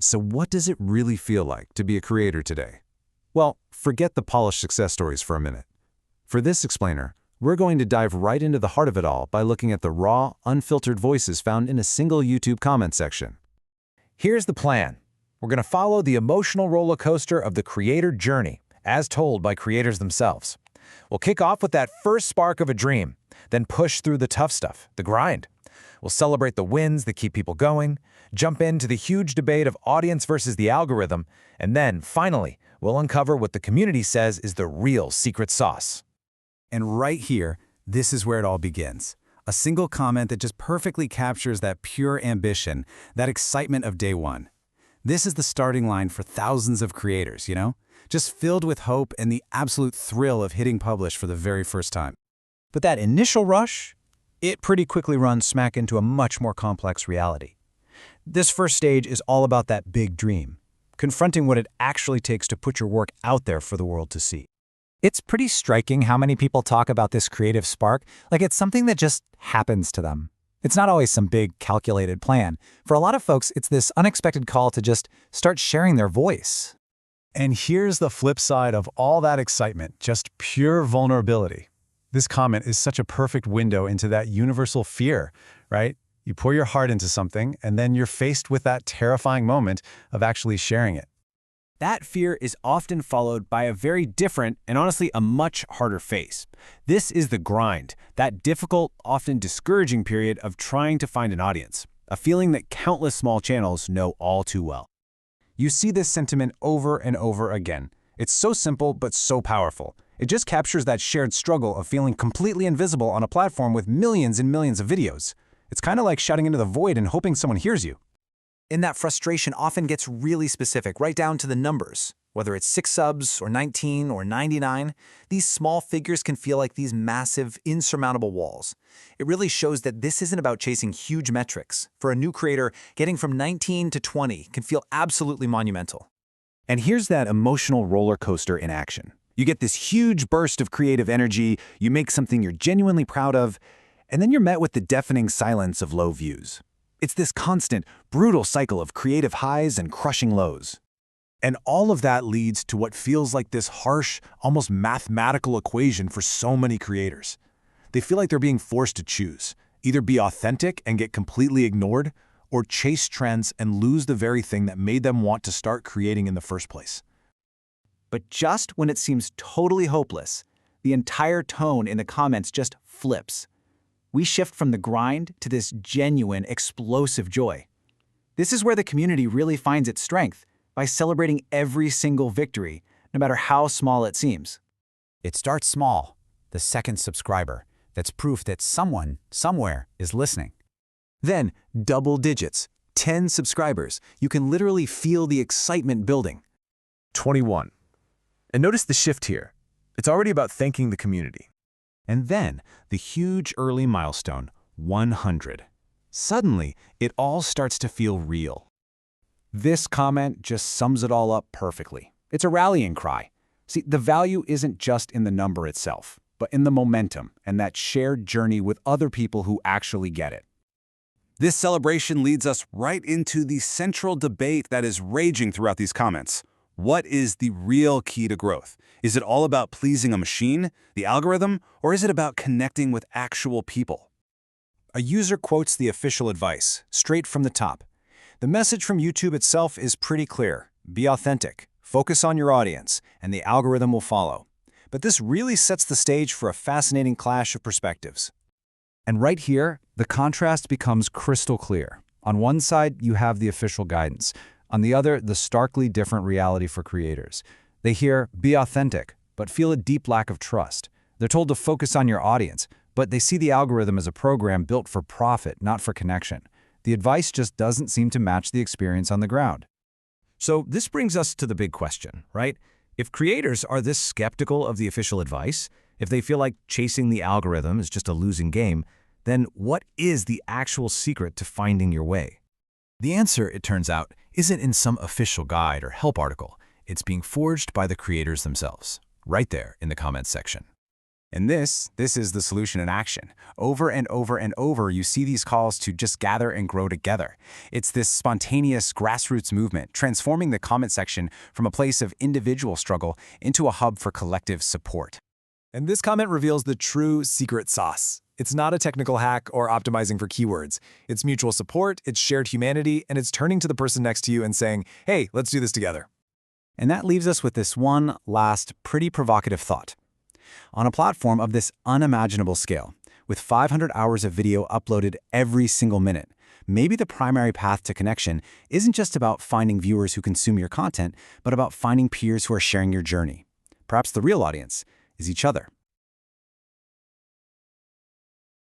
So what does it really feel like to be a creator today? Well, forget the polished success stories for a minute. For this explainer, we're going to dive right into the heart of it all by looking at the raw, unfiltered voices found in a single YouTube comment section. Here's the plan. We're going to follow the emotional roller coaster of the creator journey, as told by creators themselves. We'll kick off with that first spark of a dream, then push through the tough stuff, the grind. We'll celebrate the wins that keep people going, jump into the huge debate of audience versus the algorithm, and then, finally, we'll uncover what the community says is the real secret sauce. And right here, this is where it all begins. A single comment that just perfectly captures that pure ambition, that excitement of day one. This is the starting line for thousands of creators, just filled with hope and the absolute thrill of hitting publish for the very first time. But that initial rush, it pretty quickly runs smack into a much more complex reality. This first stage is all about that big dream, confronting what it actually takes to put your work out there for the world to see. It's pretty striking how many people talk about this creative spark like it's something that just happens to them. It's not always some big, calculated plan. For a lot of folks, it's this unexpected call to just start sharing their voice. And here's the flip side of all that excitement, just pure vulnerability. This comment is such a perfect window into that universal fear, right? You pour your heart into something, and then you're faced with that terrifying moment of actually sharing it. That fear is often followed by a very different and honestly a much harder phase. This is the grind, that difficult, often discouraging period of trying to find an audience, a feeling that countless small channels know all too well. You see this sentiment over and over again. It's so simple but so powerful. It just captures that shared struggle of feeling completely invisible on a platform with millions and millions of videos. It's kind of like shouting into the void and hoping someone hears you. And that frustration often gets really specific, right down to the numbers. Whether it's 6 subs or 19 or 99, these small figures can feel like these massive, insurmountable walls. It really shows that this isn't about chasing huge metrics. For a new creator, getting from 19 to 20 can feel absolutely monumental. And here's that emotional roller coaster in action. You get this huge burst of creative energy, you make something you're genuinely proud of, and then you're met with the deafening silence of low views. It's this constant, brutal cycle of creative highs and crushing lows. And all of that leads to what feels like this harsh, almost mathematical equation for so many creators. They feel like they're being forced to choose, either be authentic and get completely ignored, or chase trends and lose the very thing that made them want to start creating in the first place. But just when it seems totally hopeless, the entire tone in the comments just flips. We shift from the grind to this genuine, explosive joy. This is where the community really finds its strength, by celebrating every single victory, no matter how small it seems. It starts small, the second subscriber. That's proof that someone, somewhere, is listening. Then, double digits, 10 subscribers. You can literally feel the excitement building. 21. And notice the shift here. It's already about thanking the community. And then, the huge early milestone, 100. Suddenly, it all starts to feel real. This comment just sums it all up perfectly. It's a rallying cry. See, the value isn't just in the number itself, but in the momentum and that shared journey with other people who actually get it. This celebration leads us right into the central debate that is raging throughout these comments. What is the real key to growth? Is it all about pleasing a machine, the algorithm, or is it about connecting with actual people? A user quotes the official advice, straight from the top. The message from YouTube itself is pretty clear. Be authentic, focus on your audience, and the algorithm will follow. But this really sets the stage for a fascinating clash of perspectives. And right here, the contrast becomes crystal clear. On one side, you have the official guidance. On the other, the starkly different reality for creators. They hear, be authentic, but feel a deep lack of trust. They're told to focus on your audience, but they see the algorithm as a program built for profit, not for connection. The advice just doesn't seem to match the experience on the ground. So this brings us to the big question, right? If creators are this skeptical of the official advice, if they feel like chasing the algorithm is just a losing game, then what is the actual secret to finding your way? The answer, it turns out, isn't in some official guide or help article. It's being forged by the creators themselves, right there in the comments section. And this is the solution in action. Over and over and over, you see these calls to just gather and grow together. It's this spontaneous grassroots movement, transforming the comment section from a place of individual struggle into a hub for collective support. And this comment reveals the true secret sauce. It's not a technical hack or optimizing for keywords. It's mutual support, it's shared humanity, and it's turning to the person next to you and saying, hey, let's do this together. And that leaves us with this one last pretty provocative thought. On a platform of this unimaginable scale, with 500 hours of video uploaded every single minute, maybe the primary path to connection isn't just about finding viewers who consume your content, but about finding peers who are sharing your journey. Perhaps the real audience is each other.